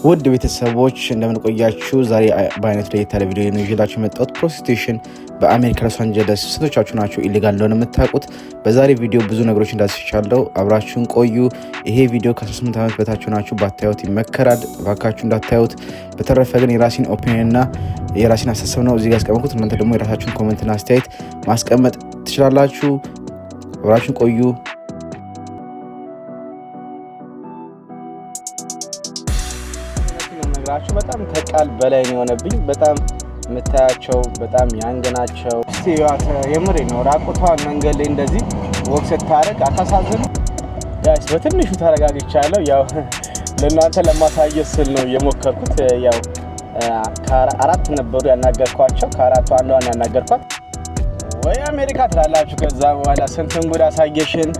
ውድ ቤተሰቦች እንደምን ቆያችሁ? ዛሬ በአይነት ላይ የተለ ቪዲዮ ነው ይዤላችሁ የመጣሁት። ፕሮስቲቱሽን በአሜሪካ ሎስ አንጀለስ ስንቶቻችሁ ናችሁ ኢሊጋል እንደሆነ የምታውቁት? በዛሬ ቪዲዮ ብዙ ነገሮች እንዳስቻለው አብራችሁን ቆዩ። ይሄ ቪዲዮ ከ18 ዓመት በታች ናችሁ ባታዩት ይመከራል፣ ባካችሁ እንዳታዩት። በተረፈ ግን የራሴን ኦፒኒየን እና የራሴን አስተሳሰብ ነው እዚህ ጋር ያስቀመጥኩት። እናንተ ደግሞ የራሳችሁን ኮሜንትና አስተያየት ማስቀመጥ ትችላላችሁ። አብራችሁን ቆዩ። በጣም ተቃል በላይ ነው የሆነብኝ። በጣም መታያቸው በጣም ያንገናቸው ሲያተ የምሬ ነው። ራቁቷን መንገድ ላይ እንደዚህ ወክ ስታረግ አታሳዝንም? ጋይስ በትንሹ ተረጋግቻለሁ። ያው ለእናንተ ለማሳየት ስል ነው የሞከርኩት። ያው ከአራት ነበሩ ያናገርኳቸው፣ ከአራቱ አንዷን ያናገርኳት። ወይ አሜሪካ ትላላችሁ። ከዛ በኋላ ስንትን ጉድ አሳየሽን።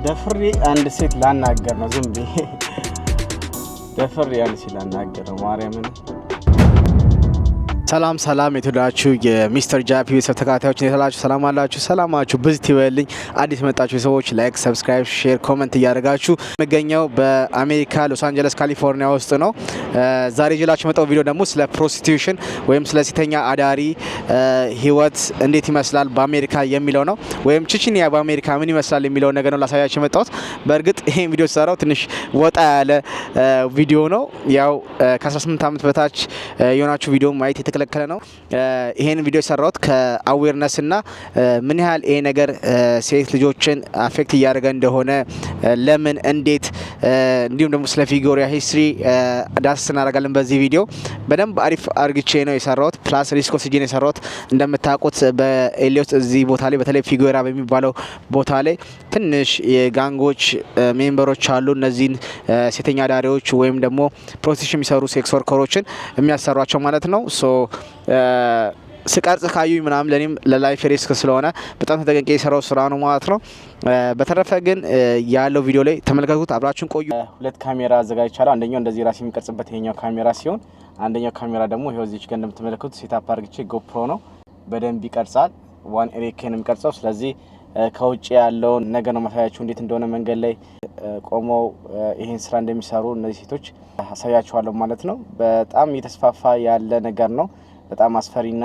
ደፍሬ አንድ ሴት ላናገር ነው ዝም ብዬ ደፈር ያለ ሲላናገር ማርያምን። ሰላም የተወዳችሁ የሚስተር ጃፒ ቤተሰብ ተከታታዮች እንዴት ሰላም አላችሁ? ሰላማችሁ ብዝት ይበልኝ። አዲስ መጣችሁ ሰዎች ላይክ፣ ሰብስክራይብ፣ ሼር፣ ኮሜንት እያደረጋችሁ የምገኘው በአሜሪካ ሎስ አንጀለስ ካሊፎርኒያ ውስጥ ነው። ዛሬ ይዤላችሁ መጣው ቪዲዮ ደግሞ ስለ ፕሮስቲቱሽን ወይም ስለ ሴተኛ አዳሪ ህይወት እንዴት ይመስላል በአሜሪካ የሚለው ነው። ወይም ቺቺኒያ በአሜሪካ ምን ይመስላል የሚለው ነገር ነው ላሳያችሁ የመጣሁት። በእርግጥ ይሄን ቪዲዮ ሰራው ትንሽ ወጣ ያለ ቪዲዮ ነው። ያው ከ18 ዓመት በታች የሆናችሁ ቪዲዮ ማየት የተከለከለ ነው። ይሄን ቪዲዮ የሰራሁት ከአዌርነስ እና ምን ያህል ይሄ ነገር ሴት ልጆችን አፌክት እያደረገ እንደሆነ ለምን እንዴት እንዲሁም ደግሞ ስለ ፊጎሪያ ሂስትሪ ዳስ እናደርጋለን በዚህ ቪዲዮ። በደንብ አሪፍ አርግቼ ነው የሰራሁት። ፕላስ ሪስክ ወስጄ ነው የሰራሁት። እንደምታውቁት በኤሊዮት እዚህ ቦታ ላይ በተለይ ፊጎሪያ በሚባለው ቦታ ላይ ትንሽ የጋንጎች ሜምበሮች አሉ። እነዚህን ሴተኛ አዳሪዎች ወይም ደግሞ ፕሮስቲቱሽን የሚሰሩ ሴክስ ወርከሮችን የሚያሰሯቸው ማለት ነው። ስቀርጽ ካዩኝ ምናምን ለኔም ለላይፍ ሪስክ ስለሆነ በጣም ተጠንቅቄ የሰራው ስራ ነው ማለት ነው። በተረፈ ግን ያለው ቪዲዮ ላይ ተመልከቱት፣ አብራችሁን ቆዩ። ሁለት ካሜራ አዘጋጅቻለሁ። አንደኛው እንደዚህ ራሴ የሚቀርጽበት ይሄኛው ካሜራ ሲሆን አንደኛው ካሜራ ደግሞ ይሄው እዚህ ጋር እንደምትመለከቱት ሴታፕ አድርጌ ጎፕሮ ነው። በደንብ ይቀርጻል። ዋን ኤሬኬን የሚቀርጸው። ስለዚህ ከውጭ ያለውን ነገር ነው ማሳያችሁ እንዴት እንደሆነ መንገድ ላይ ቆመው ይሄን ስራ እንደሚሰሩ እነዚህ ሴቶች አሳያችኋለሁ ማለት ነው። በጣም እየተስፋፋ ያለ ነገር ነው። በጣም አስፈሪና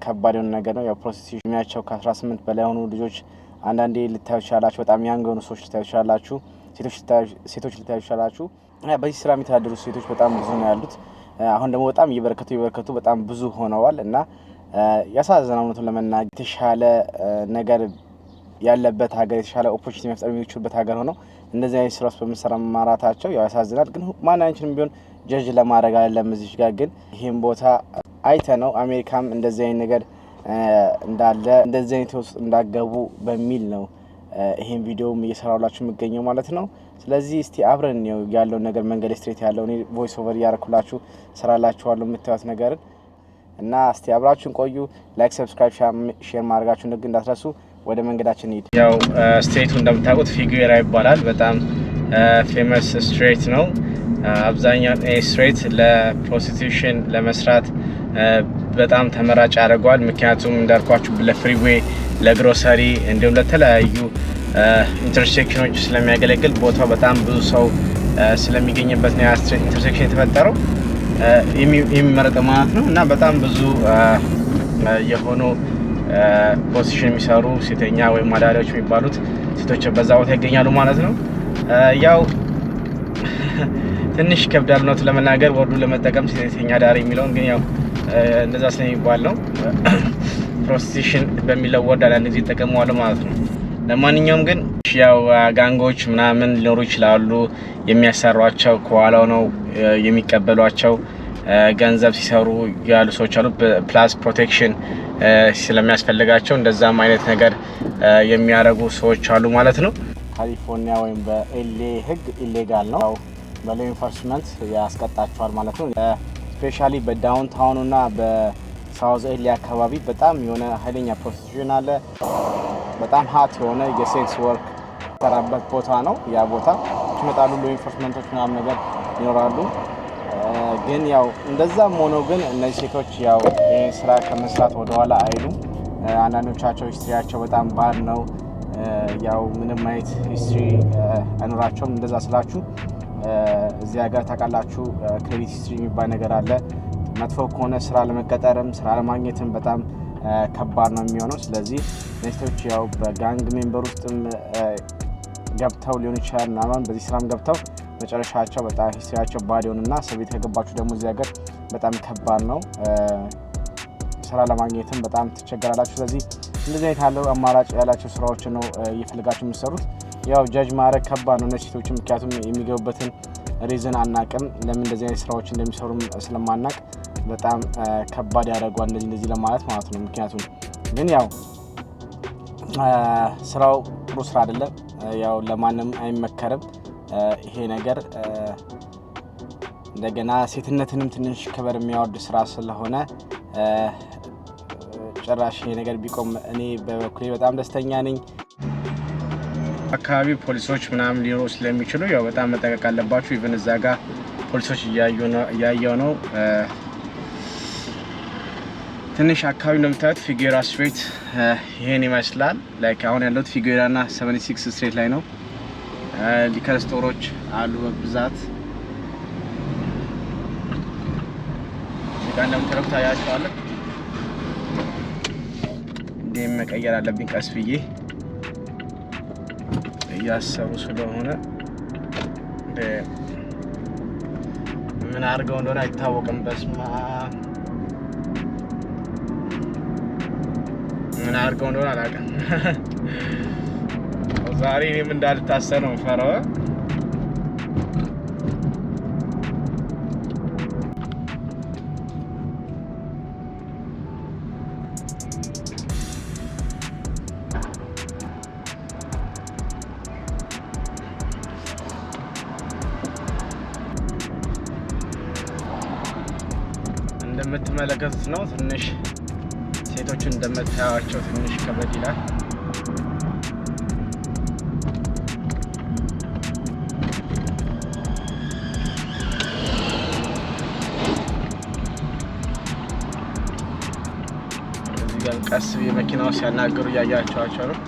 ከባድ የሆነ ነገር ነው። ያው ፕሮስቲቱሽን የሚያቸው ከ18 በላይ የሆኑ ልጆች አንዳንዴ ልታዩ ይችላላችሁ። በጣም ያንግ የሆኑ ሰዎች ልታዩ ይችላላችሁ። ሴቶች ልታዩ ይችላላችሁ። በዚህ ስራ የሚተዳደሩ ሴቶች በጣም ብዙ ነው ያሉት። አሁን ደግሞ በጣም እየበረከቱ በጣም ብዙ ሆነዋል እና ያሳዝናል። እውነቱን ለመናገር የተሻለ ነገር ያለበት ሀገር የተሻለ ኦፖርቹኒቲ መፍጠር የሚችሉበት ሀገር ሆነው እንደዚህ አይነት ስራዎች በመሰራማራታቸው ያው ያሳዝናል። ግን ማናችንም ቢሆን ጀጅ ለማድረግ አይደለም። እዚህ ጋር ግን ይሄን ቦታ አይተ ነው አሜሪካም እንደዚህ አይነት ነገር እንዳለ እንደዚህ አይነት ውስጥ እንዳገቡ በሚል ነው ይሄን ቪዲዮም እየሰራሁላችሁ የምገኘው ማለት ነው። ስለዚህ እስቲ አብረን ነው ያለው ነገር መንገድ ስትሬት ያለው እኔ ቮይስ ኦቨር ያርኩላችሁ ሰራላችኋለሁ የምታዩት ነገር እና እስቲ አብራችሁን ቆዩ። ላይክ፣ ሰብስክራይብ፣ ሼር ማድረጋችሁን ግን እንዳትረሱ። ወደ መንገዳችን ሄድ። ያው ስትሬቱ እንደምታውቁት ፊጉዌራ ይባላል። በጣም ፌመስ ስትሬት ነው። አብዛኛው ስትሬት ለፕሮስቲቱሽን ለመስራት በጣም ተመራጭ ያደርገዋል። ምክንያቱም እንዳልኳችሁ ለፍሪዌይ፣ ለግሮሰሪ እንዲሁም ለተለያዩ ኢንተርሴክሽኖች ስለሚያገለግል ቦታው በጣም ብዙ ሰው ስለሚገኝበት ነው ያ ኢንተርሴክሽን የተፈጠረው የሚመረጠው ማለት ነው። እና በጣም ብዙ የሆኑ ፕሮስቲቱሽን የሚሰሩ ሴተኛ ወይም አዳሪዎች የሚባሉት ሴቶች በዛ ቦታ ይገኛሉ ማለት ነው። ያው ትንሽ ከብዳል ነው ለመናገር ወርዱ ለመጠቀም ሴተኛ አዳሪ የሚለውን ግን ያው እንደዛ ስለሚባል ነው ፕሮስቲቱሽን በሚለው ወርድ አንድ ጊዜ ይጠቀመዋል ማለት ነው። ለማንኛውም ግን ያው ጋንጎች ምናምን ሊኖሩ ይችላሉ የሚያሰሯቸው፣ ከኋላው ነው የሚቀበሏቸው። ገንዘብ ሲሰሩ ያሉ ሰዎች አሉ። ፕላስ ፕሮቴክሽን ስለሚያስፈልጋቸው እንደዛም አይነት ነገር የሚያደርጉ ሰዎች አሉ ማለት ነው። ካሊፎርኒያ ወይም በኤልኤ ህግ ኢሌጋል ነው። በሎ ኢንፎርስመንት ያስቀጣቸዋል ማለት ነው። ስፔሻሊ በዳውንታውኑ እና በሳውዝ ኤሊ አካባቢ በጣም የሆነ ኃይለኛ ፕሮስቲቱሽን አለ። በጣም ሀት የሆነ የሴክስ ወርክ ተራበት ቦታ ነው። ያ ቦታ ይመጣሉ ሎ ኢንፎርስመንቶች ምናምን ነገር ይኖራሉ። ግን ያው እንደዛም ሆኖ ግን እነዚህ ሴቶች ያው ይሄን ስራ ከመስራት ወደ ኋላ አይሉም። አንዳንዶቻቸው ሂስትሪያቸው በጣም ባድ ነው። ያው ምንም አይነት ሂስትሪ አይኖራቸውም። እንደዛ ስላችሁ እዚህ ሀገር ታውቃላችሁ ክሬዲት ሂስትሪ የሚባል ነገር አለ። መጥፎ ከሆነ ስራ ለመቀጠርም ስራ ለማግኘትም በጣም ከባድ ነው የሚሆነው። ስለዚህ ኔስቶች ያው በጋንግ ሜምበር ውስጥም ገብተው ሊሆን ይችላል ምናምን በዚህ ስራም ገብተው መጨረሻቸው በጣም ሂስትሪያቸው ባድ ይሆንና እስር ቤት ከገባችሁ ደግሞ እዚህ ሀገር በጣም ከባድ ነው። ስራ ለማግኘትም በጣም ትቸገራላችሁ። ስለዚህ እንደዚህ አይነት ያለው አማራጭ ያላቸው ስራዎች ነው እየፈልጋችሁ የምትሰሩት። ያው ጃጅ ማድረግ ከባድ ነው እነዚህ ሴቶች፣ ምክንያቱም የሚገቡበትን ሪዝን አናቅም። ለምን እንደዚህ አይነት ስራዎች እንደሚሰሩም ስለማናቅ በጣም ከባድ ያደርጓል እንደዚህ ለማለት ማለት ነው። ምክንያቱም ግን ያው ስራው ጥሩ ስራ አይደለም፣ ያው ለማንም አይመከርም ይሄ ነገር። እንደገና ሴትነትንም ትንሽ ክብር የሚያወርድ ስራ ስለሆነ ጭራሽ ይሄ ነገር ቢቆም እኔ በበኩሌ በጣም ደስተኛ ነኝ። አካባቢ ፖሊሶች ምናምን ሊኖሩ ስለሚችሉ ያው በጣም መጠንቀቅ አለባችሁ። ኢቭን እዛ ጋር ፖሊሶች እያየው ነው። ትንሽ አካባቢ እንደምታዩት ፊጌራ ስትሬት ይሄን ይመስላል። ላይክ አሁን ያለሁት ፊጌራና 76 ስትሬት ላይ ነው። ሊከር ስቶሮች አሉ በብዛት እዚህ ጋር እንደምታዩት ታያቸዋለህ። እንዴም መቀየር አለብኝ ቀስ ብዬ እያሰሩ ስለሆነ ምን አድርገው እንደሆነ አይታወቅም። በስማ ምን አድርገው እንደሆነ አላውቅም። ዛሬ እኔም እንዳልታሰር ነው ፈራው። እንደምትመለከቱት ነው። ትንሽ ሴቶችን እንደምታያቸው ትንሽ ከበድ ይላል። እዚህ ጋር ቀስ የመኪናው ሲያናገሩ እያያቸዋቸው ነው።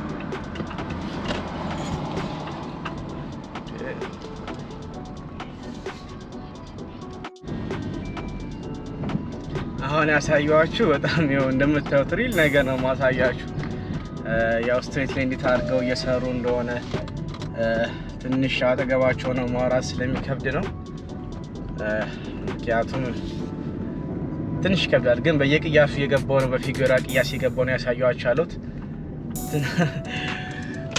አሁን ያሳየዋችሁ በጣም ያው እንደምታዩት ሪል ነገር ነው ማሳያችሁ። ያው ስትሬት ላይ እንዴት አድርገው እየሰሩ እንደሆነ ትንሽ አጠገባቸው ነው ማውራት ስለሚከብድ ነው። ምክንያቱም ትንሽ ይከብዳል፣ ግን በየቅያሱ እየገባው ነው፣ በፊገራ ቅያስ እየገባው ነው ያሳየዋችሁ ያሉት።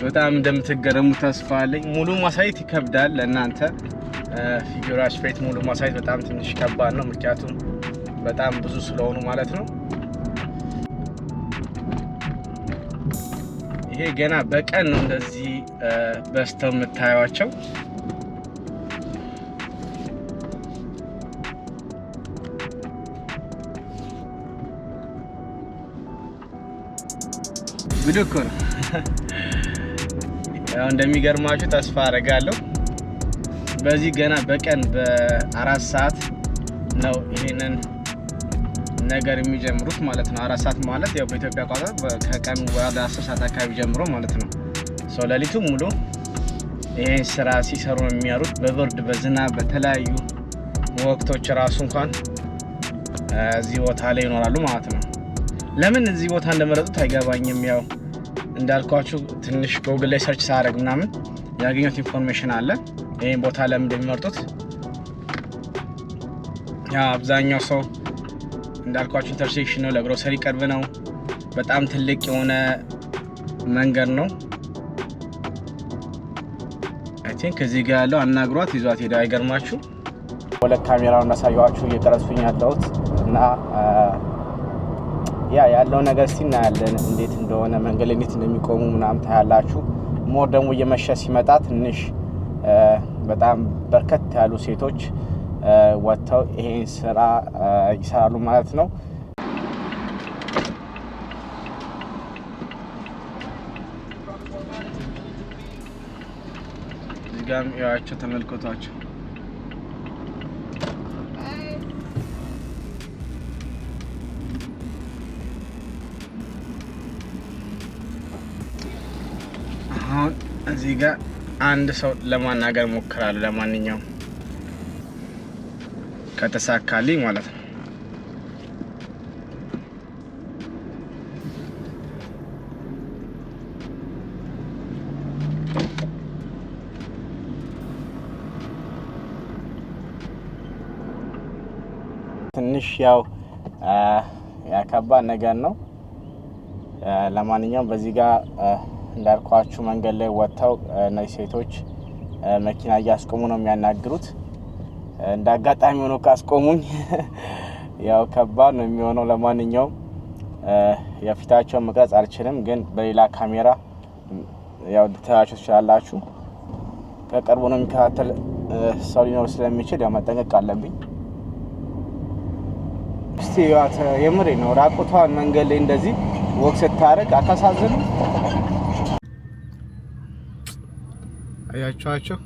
በጣም እንደምትገረሙ ተስፋ አለኝ። ሙሉ ማሳየት ይከብዳል ለእናንተ። ፊገራ ስትሬት ሙሉ ማሳየት በጣም ትንሽ ከባድ ነው፣ ምክንያቱም በጣም ብዙ ስለሆኑ ማለት ነው። ይሄ ገና በቀን ነው እንደዚህ በስተው የምታዩዋቸው። ጉድ እኮ ነው። ያው እንደሚገርማችሁ ተስፋ አደርጋለሁ። በዚህ ገና በቀን በ4 ሰዓት ነው ይሄንን ነገር የሚጀምሩት ማለት ነው። 4 ሰዓት ማለት ያው በኢትዮጵያ ቋንቋ ከቀኑ ወደ 10 ሰዓት አካባቢ ጀምሮ ማለት ነው። ሌሊቱ ሙሉ ይሄን ስራ ሲሰሩ ነው የሚያሩት። በብርድ በዝናብ በተለያዩ ወቅቶች ራሱ እንኳን እዚህ ቦታ ላይ ይኖራሉ ማለት ነው። ለምን እዚህ ቦታ እንደመረጡት አይገባኝም። ያው እንዳልኳችሁ ትንሽ ጎግል ላይ ሰርች ሳደርግ ምናምን ያገኘሁት ኢንፎርሜሽን አለ ይሄን ቦታ ለምን እንደሚመርጡት። ያ አብዛኛው ሰው እንዳልኳችሁ ኢንተርሴክሽን ነው፣ ለግሮሰሪ ቅርብ ነው፣ በጣም ትልቅ የሆነ መንገድ ነው። አይ ቲንክ እዚህ ጋር ያለው አናግሯት ይዟት ሄዳ አይገርማችሁ። ወለ ካሜራውን እናሳያችሁ እየቀረጽኩኝ ያለሁት እና ያለው ነገር ሲናያለን እንዴት እንደሆነ መንገድ ላይ እንዴት እንደሚቆሙ ምናምን ታያላችሁ። ሞር ደግሞ እየመሸ ሲመጣ ትንሽ በጣም በርከት ያሉ ሴቶች ወጥተው ይሄን ስራ ይሰራሉ ማለት ነው። እዚህ ጋር ያያቸው ተመልከቷቸው። አሁን እዚህ ጋር አንድ ሰው ለማናገር ሞክራለሁ። ለማንኛውም ከተሳካልኝ ማለት ነው። ትንሽ ያው ያከባድ ነገር ነው። ለማንኛውም በዚህ ጋር እንዳልኳችሁ መንገድ ላይ ወጥተው እነዚህ ሴቶች መኪና እያስቆሙ ነው የሚያናግሩት። እንዳጋጣሚ ሆኖ ካስቆሙኝ ያው ከባድ ነው የሚሆነው። ለማንኛውም የፊታቸውን መቅረጽ አልችልም፣ ግን በሌላ ካሜራ ያው ልታያችሁ ትችላላችሁ። ከቅርቡ ነው የሚከታተል ሰው ሊኖር ስለሚችል ያው መጠንቀቅ አለብኝ። እስቲ ያት የምሬ ነው ራቁቷን መንገድ ላይ እንደዚህ ወክ ስታረግ አታሳዝንም? አያችኋቸው?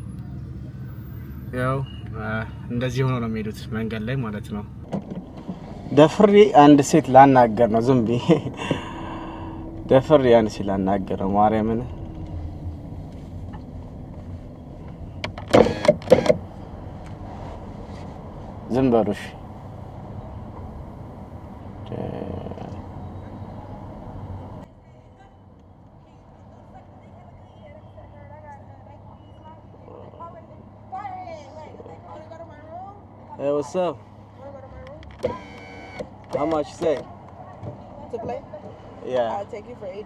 ያው እንደዚህ ሆኖ ነው የሚሄዱት መንገድ ላይ ማለት ነው። ደፍሬ አንድ ሴት ላናገር ነው ዝም ብዬ ደፍሬ አንድ ሴት ላናገር ነው ማርያምን። ዝም በሉሽ። Hey, what's up? How much you say? To play? Yeah. I'll take you for 80.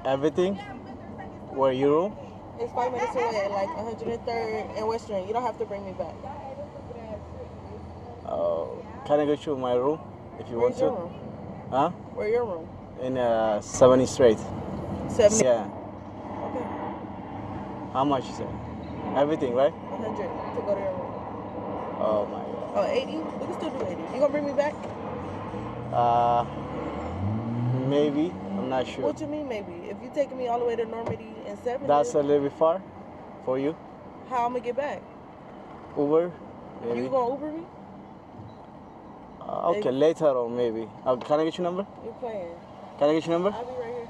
Everything? Where your room? It's 5 minutes away at like 103rd and Western. You don't have to bring me back. Oh, can I get you my room if you Where's want to? your room? Huh? Where's your room? In 70 Street. 70? Yeah. Okay. How much you say? Everything, right? 100 to go to your room. Oh my god. Oh, 80? We can still do 80. You gonna bring me back? Maybe. I'm not sure. What you mean maybe? If you taking me all the way to Normandy and 70, That's a little bit far for you. how I'm gonna get back? Uber? Maybe. You gonna Uber me? Okay, later on maybe. Can I get your number? You playing? Can I get your number? I'll be right here.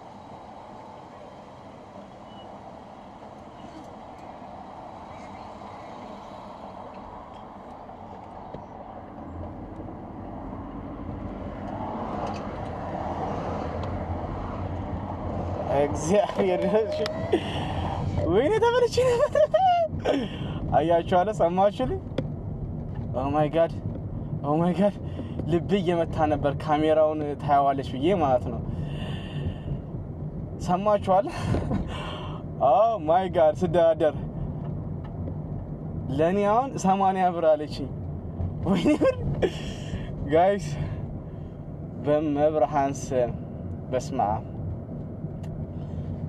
እግዚአብሔር ወይኔ ተበልቼ አያችሁ አለ ሰማችሁልኝ? ኦ ማይ ጋድ ኦ ማይ ጋድ ልብ እየመታ ነበር ካሜራውን ታያዋለች ብዬ ማለት ነው። ሰማችኋል? ኦ ማይ ጋድ ስደዳደር ለኔ አሁን 80 ብር አለችኝ። ወይኔ ጋይስ በመብርሃንስ በስማ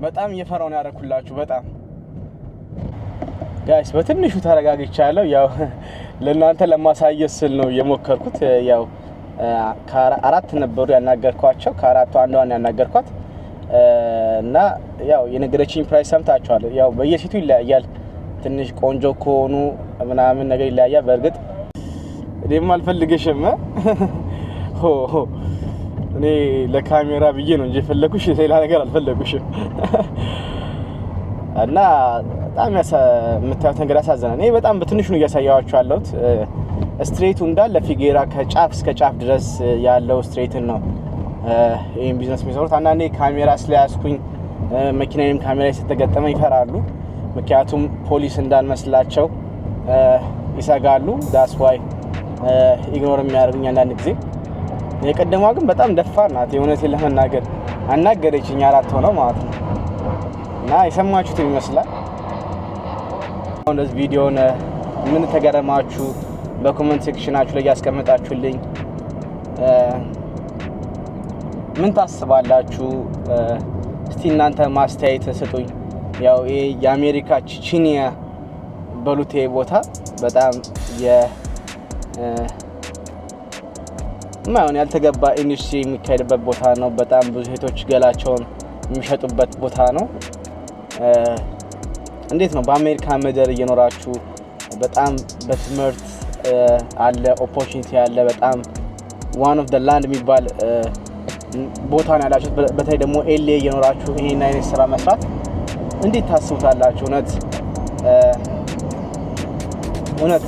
በጣም እየፈራው ነው ያረኩላችሁ። በጣም ጋይስ በትንሹ ተረጋግቻለሁ። ያው ለእናንተ ለማሳየት ስል ነው የሞከርኩት። ያው ከአራት ነበሩ ያናገርኳቸው፣ ከአራቱ አንዷን ያናገርኳት እና ያው የነገረችኝ ፕራይስ ሰምታችኋል። ያው በየሴቱ ይለያያል። ትንሽ ቆንጆ ከሆኑ ምናምን ነገር ይለያያል። በእርግጥ እኔም አልፈልግሽም እኔ ለካሜራ ብዬ ነው እንጂ ፈለኩሽ ሌላ ነገር አልፈለኩሽም። እና በጣም የምታዩት ነገር ያሳዝናል። እኔ በጣም በትንሹ ነው እያሳያችሁ ያለሁት። ስትሬቱ እንዳለ ፊጌራ ከጫፍ እስከ ጫፍ ድረስ ያለው ስትሬትን ነው ይሄን ቢዝነስ የሚሰሩት። አንዳንዴ ካሜራ ስለያዝኩኝ መኪናዬም ካሜራ ስለተገጠመ ይፈራሉ። ምክንያቱም ፖሊስ እንዳልመስላቸው ይሰጋሉ። ዳስ ዋይ ኢግኖር የሚያደርጉኝ አንዳንድ ጊዜ። የቀደሟ ግን በጣም ደፋር ናት። የእውነቴን ለመናገር አናገረችኝ። አራት ሆነው ማለት ነው። እና የሰማችሁት ይመስላል። እንደዚህ ቪዲዮን ምን ተገረማችሁ በኮሜንት ሴክሽናችሁ ላይ ያስቀምጣችሁልኝ። ምን ታስባላችሁ? እስቲ እናንተ ማስተያየት ስጡኝ። ያው ይሄ የአሜሪካ ቺቺኒያ በሉቴ ቦታ በጣም ማውን ያልተገባ ኢንዱስትሪ የሚካሄድበት ቦታ ነው። በጣም ብዙ ሴቶች ገላቸውን የሚሸጡበት ቦታ ነው። እንዴት ነው በአሜሪካ ምድር እየኖራችሁ በጣም በትምህርት አለ ኦፖርቹኒቲ አለ። በጣም ዋን ኦፍ ዘ ላንድ የሚባል ቦታ ነው ያላችሁት። በተለይ ደግሞ ኤልኤ እየኖራችሁ ይሄን አይነት ስራ መስራት እንዴት ታስቡታላችሁ? እውነት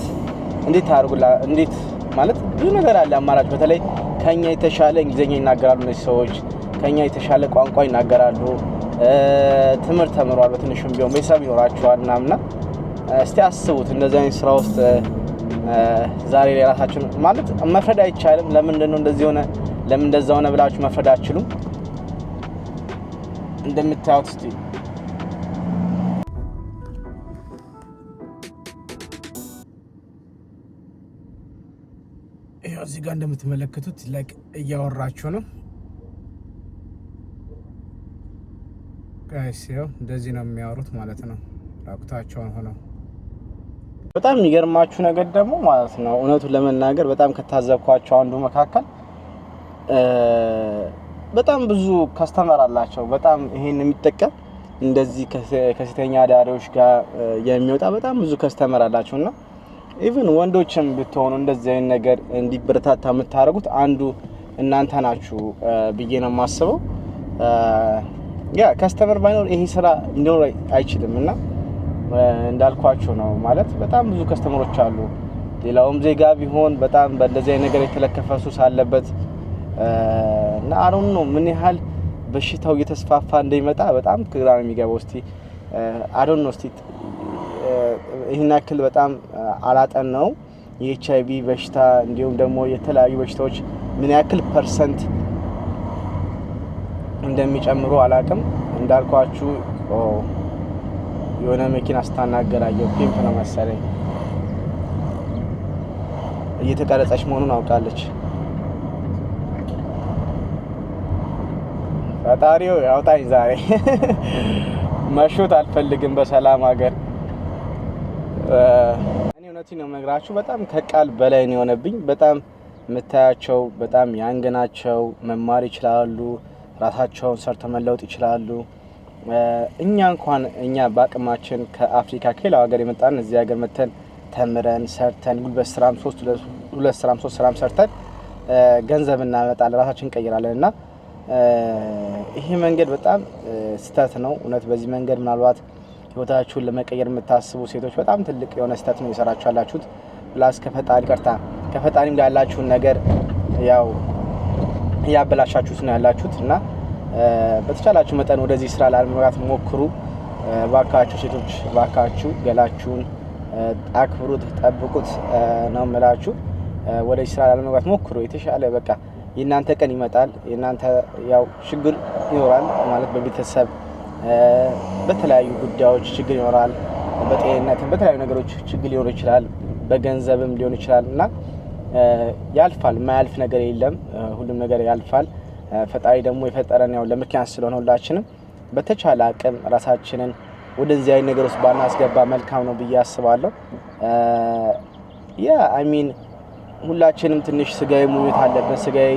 እንዴት አድርጉላ እንዴት ማለት ብዙ ነገር አለ አማራጭ። በተለይ ከኛ የተሻለ እንግሊዘኛ ይናገራሉ እነዚህ ሰዎች፣ ከኛ የተሻለ ቋንቋ ይናገራሉ። ትምህርት ተምሯል፣ በትንሹም ቢሆን ቤተሰብ ይኖራቸዋል ምናምና እስቲ አስቡት እንደዚህ አይነት ስራ ውስጥ ዛሬ ላይ ራሳችን ማለት መፍረድ አይቻልም። ለምንድን ነው እንደዚህ ሆነ ለምን እንደዛ ሆነ ብላችሁ መፍረድ አትችሉም። እንደምታዩት እስቲ ይሄው እዚህ ጋር እንደምትመለከቱት ላይክ እያወራችሁ ነው ጋይስ። ይሄው እንደዚህ ነው የሚያወሩት ማለት ነው ራቁታቸውን ሆነው። በጣም የሚገርማችሁ ነገር ደግሞ ማለት ነው እውነቱን ለመናገር በጣም ከታዘብኳቸው አንዱ መካከል በጣም ብዙ ከስተመር አላቸው። በጣም ይሄን የሚጠቀም እንደዚህ ከሴተኛ አዳሪዎች ጋር የሚወጣ በጣም ብዙ ከስተመር አላቸውና ኢቭን ወንዶችም ብትሆኑ እንደዚህ አይነት ነገር እንዲበረታታ የምታደርጉት አንዱ እናንተ ናችሁ ብዬ ነው የማስበው። ያ ከስተመር ባይኖር ይሄ ስራ ሊኖር አይችልምና እንዳልኳችሁ ነው ማለት በጣም ብዙ ከስተመሮች አሉ። ሌላውም ዜጋ ቢሆን በጣም በእንደዚህ አይነት ነገር የተለከፈ ሱስ አለበት እና አሁን ነው ምን ያህል በሽታው እየተስፋፋ እንደሚመጣ በጣም ግራ የሚገባው። እስቲ አዶን ነው እስቲ ይሄን ያክል በጣም አላጠን ነው የኤችአይቪ በሽታ እንዲሁም ደግሞ የተለያዩ በሽታዎች ምን ያክል ፐርሰንት እንደሚጨምሩ አላቅም። እንዳልኳችሁ የሆነ መኪና ስታናገራየው ፒምፕ ነው መሰለኝ እየተቀረጸች መሆኑን አውቃለች። ፈጣሪው ያውጣኝ ዛሬ መሾት አልፈልግም በሰላም ሀገር። እኔ እውነቴን ነው የምነግራችሁ በጣም ከቃል በላይ ነው የሆነብኝ። በጣም የምታያቸው በጣም ያንገናቸው መማር ይችላሉ፣ ራሳቸውን ሰርተው መለወጥ ይችላሉ። እኛ እንኳን እኛ በአቅማችን ከአፍሪካ ከሌላው ሀገር የመጣን እዚህ ሀገር መተን ተምረን ሰርተን ጉልበት ስራም 3 ስራም ሰርተን ገንዘብ እናመጣለን፣ ራሳችን እንቀይራለን እና ይሄ መንገድ በጣም ስህተት ነው እውነት። በዚህ መንገድ ምናልባት ህይወታችሁን ለመቀየር የምታስቡ ሴቶች በጣም ትልቅ የሆነ ስህተት ነው እየሰራችሁ ያላችሁት። ፕላስ ከፈጣሪም ጋር ያላችሁን ነገር ያው እያበላሻችሁት ነው ያላችሁት እና በተቻላችሁ መጠን ወደዚህ ስራ ላለመግባት ሞክሩ። ባካችሁ ሴቶች ባካችሁ ገላችሁን አክብሩት፣ ጠብቁት ነው የምላችሁ። ወደዚህ ስራ ላለመግባት ሞክሩ። የተሻለ በቃ የእናንተ ቀን ይመጣል። የእናንተ ያው ችግር ይኖራል ማለት በቤተሰብ በተለያዩ ጉዳዮች ችግር ይኖራል፣ በጤንነትም በተለያዩ ነገሮች ችግር ሊኖር ይችላል፣ በገንዘብም ሊሆን ይችላል እና ያልፋል። የማያልፍ ነገር የለም፣ ሁሉም ነገር ያልፋል። ፈጣሪ ደግሞ የፈጠረን ያው ለምክንያት ስለሆነ ሁላችንም በተቻለ አቅም ራሳችንን ወደዚህ አይነት ነገር ውስጥ ባናስገባ መልካም ነው ብዬ አስባለሁ። ያ አይ ሚን ሁላችንም ትንሽ ስጋዊ ሙኝት አለብን። ስጋዊ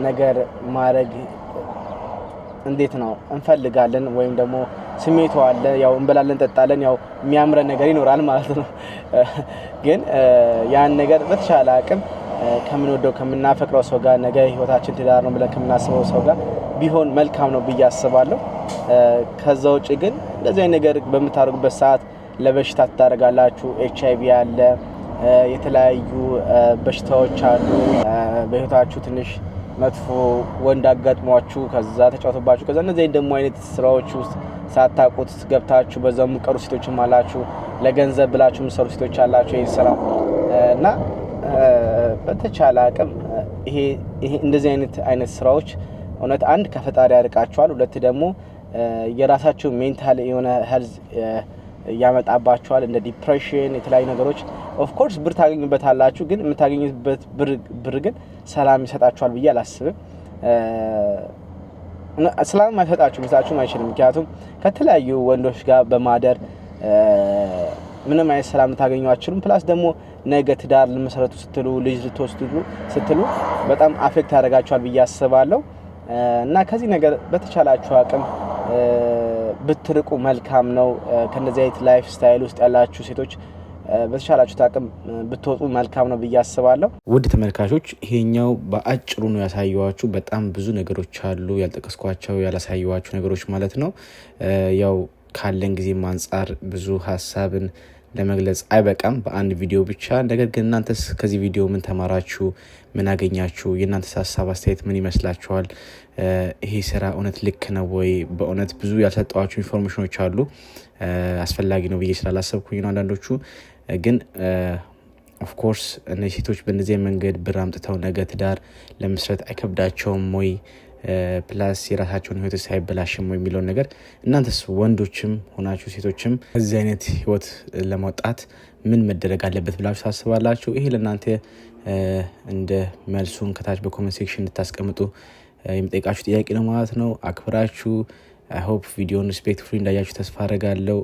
ነገር ማድረግ እንዴት ነው እንፈልጋለን፣ ወይም ደግሞ ስሜቱ አለ። ያው እንበላለን እንጠጣለን፣ ያው የሚያምረን ነገር ይኖራል ማለት ነው። ግን ያን ነገር በተሻለ አቅም ከምንወደው ከምናፈቅረው ሰው ጋር ነገ ህይወታችን ትዳር ነው ብለን ከምናስበው ሰው ጋር ቢሆን መልካም ነው ብዬ አስባለሁ። ከዛ ውጪ ግን እንደዚህ አይነት ነገር በምታደርጉበት ሰዓት ለበሽታ ትዳረጋላችሁ። ኤችአይቪ አለ፣ የተለያዩ በሽታዎች አሉ። በህይወታችሁ ትንሽ መጥፎ ወንድ አጋጥሟችሁ ከዛ ተጫውቶባችሁ ከዛ እነዚህ ደግሞ አይነት ስራዎች ውስጥ ሳታውቁት ገብታችሁ በዛው የምትቀሩ ሴቶችም አላችሁ። ለገንዘብ ብላችሁ የምትሰሩ ሴቶች አላችሁ ይሄን ስራ እና በተቻለ አቅም ይሄ እንደዚህ አይነት ስራዎች እውነት አንድ ከፈጣሪ ያርቃችኋል፣ ሁለት ደግሞ የራሳችሁ ሜንታል የሆነ ሄልዝ ያመጣባችኋል። እንደ ዲፕሬሽን የተለያዩ ነገሮች ኦፍ ኮርስ ብር ታገኙበታላችሁ፣ ግን የምታገኙበት ብር ግን ሰላም ይሰጣችኋል ብዬ አላስብም። ሰላም አይሰጣችሁ መስላችሁም አይችልም። ምክንያቱም ከተለያዩ ወንዶች ጋር በማደር ምንም አይነት ሰላም ልታገኙ አትችሉም። ፕላስ ደግሞ ነገ ትዳር ልመሰረቱ ስትሉ ልጅ ልትወስዱ ስትሉ በጣም አፌክት ያደርጋችኋል ብዬ አስባለሁ እና ከዚህ ነገር በተቻላችሁ አቅም ብትርቁ መልካም ነው። ከነዚህ አይነት ላይፍ ስታይል ውስጥ ያላችሁ ሴቶች በተቻላችሁ አቅም ብትወጡ መልካም ነው ብዬ አስባለሁ። ውድ ተመልካቾች ይሄኛው በአጭሩ ነው ያሳየዋችሁ። በጣም ብዙ ነገሮች አሉ ያልጠቀስኳቸው ያላሳየዋችሁ ነገሮች ማለት ነው። ያው ካለን ጊዜ አንፃር ብዙ ሀሳብን ለመግለጽ አይበቃም በአንድ ቪዲዮ ብቻ። ነገር ግን እናንተስ ከዚህ ቪዲዮ ምን ተማራችሁ? ምን አገኛችሁ? የእናንተስ ሀሳብ አስተያየት ምን ይመስላችኋል? ይሄ ስራ እውነት ልክ ነው ወይ? በእውነት ብዙ ያልሰጠዋችሁ ኢንፎርሜሽኖች አሉ። አስፈላጊ ነው ብዬ ስላላሰብኩኝ ነው። አንዳንዶቹ ግን ኦፍኮርስ እነዚህ ሴቶች በእነዚህ መንገድ ብር አምጥተው ነገ ትዳር ለመስረት አይከብዳቸውም ወይ? ፕላስ የራሳቸውን ህይወት ሳይበላሽም ወይ የሚለውን ነገር እናንተስ ወንዶችም ሆናችሁ ሴቶችም ከዚህ አይነት ህይወት ለማውጣት ምን መደረግ አለበት ብላችሁ ታስባላችሁ? ይሄ ለእናንተ እንደ መልሱን ከታች በኮሜንት ሴክሽን እንድታስቀምጡ የሚጠይቃችሁ ጥያቄ ነው ማለት ነው። አክብራችሁ ሆፕ ቪዲዮን ሪስፔክትፉሊ እንዳያችሁ ተስፋ አደርጋለሁ።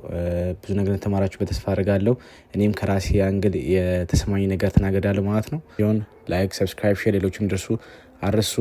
ብዙ ነገር ተማራችሁበት ተስፋ አደርጋለሁ። እኔም ከራሴ አንግል የተሰማኝ ነገር ተናግሬያለሁ ማለት ነው። ላይክ፣ ሰብስክራይብ፣ ሼር ሌሎችም ድረሱ አርሱ።